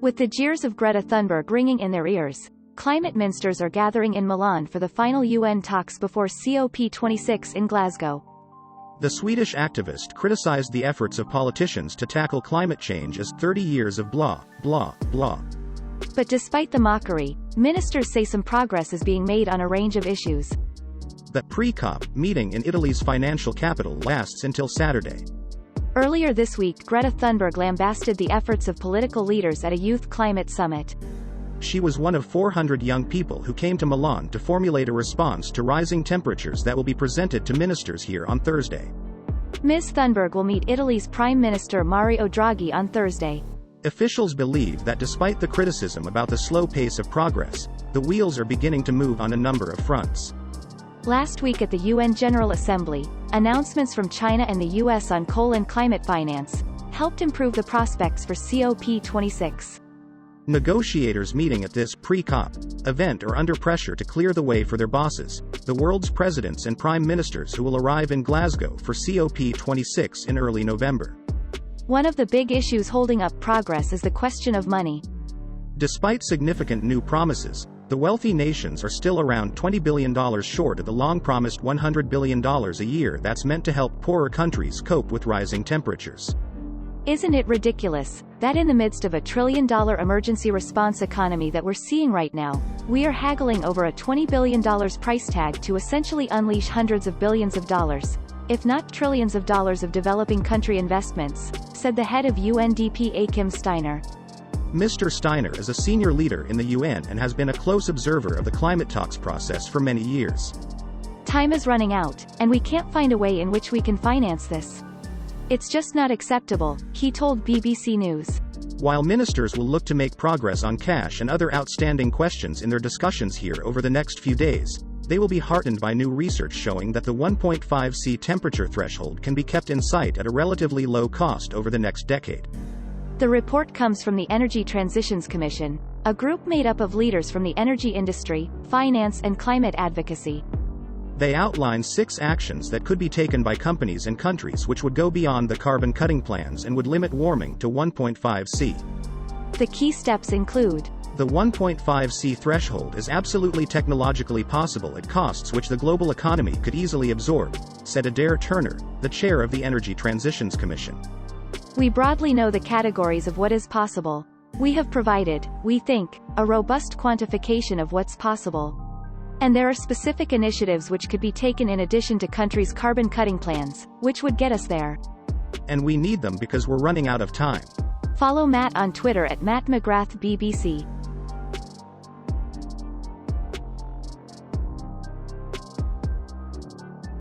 With the jeers of Greta Thunberg ringing in their ears, climate minsters are gathering in Milan for the final UN talks before COP26 in Glasgow. The Swedish activist criticized the efforts of politicians to tackle climate change as 30 years of blah, blah, blah. But despite the mockery, ministers say some progress is being made on a range of issues. The pre-COP meeting in Italy's financial capital lasts until Saturday. Earlier this week, Greta Thunberg lambasted the efforts of political leaders at a youth climate summit. She was one of 400 young people who came to Milan to formulate a response to rising temperatures that will be presented to ministers here on Thursday. Ms. Thunberg will meet Italy's Prime Minister Mario Draghi on Thursday. Officials believe that despite the criticism about the slow pace of progress, the wheels are beginning to move on a number of fronts. Last week at the UN General Assembly, announcements from China and the US on coal and climate finance helped improve the prospects for COP26. Negotiators meeting at this pre-COP event are under pressure to clear the way for their bosses, the world's presidents and prime ministers who will arrive in Glasgow for COP26 in early November. One of the big issues holding up progress is the question of money. Despite significant new promises, the wealthy nations are still around $20 billion short of the long-promised $100 billion a year that's meant to help poorer countries cope with rising temperatures. Isn't it ridiculous that in the midst of a $1 trillion emergency response economy that we're seeing right now, we are haggling over a $20 billion price tag to essentially unleash hundreds of billions of dollars, if not trillions of dollars of developing country investments, said the head of UNDP Achim Steiner. Mr. Steiner is a senior leader in the UN and has been a close observer of the climate talks process for many years. Time is running out, and we can't find a way in which we can finance this. It's just not acceptable, he told BBC News. While ministers will look to make progress on cash and other outstanding questions in their discussions here over the next few days, they will be heartened by new research showing that the 1.5°C temperature threshold can be kept in sight at a relatively low cost over the next decade. The report comes from the Energy Transitions Commission, a group made up of leaders from the energy industry, finance and climate advocacy. They outline 6 actions that could be taken by companies and countries which would go beyond the carbon cutting plans and would limit warming to 1.5°C. The key steps include: the 1.5°C threshold is absolutely technologically possible at costs which the global economy could easily absorb, said Adair Turner, the chair of the Energy Transitions Commission. We broadly know the categories of what is possible. We have provided, we think, a robust quantification of what's possible. And there are specific initiatives which could be taken in addition to countries' carbon cutting plans, which would get us there. And we need them because we're running out of time. Follow Matt on Twitter at MattMcGrath BBC.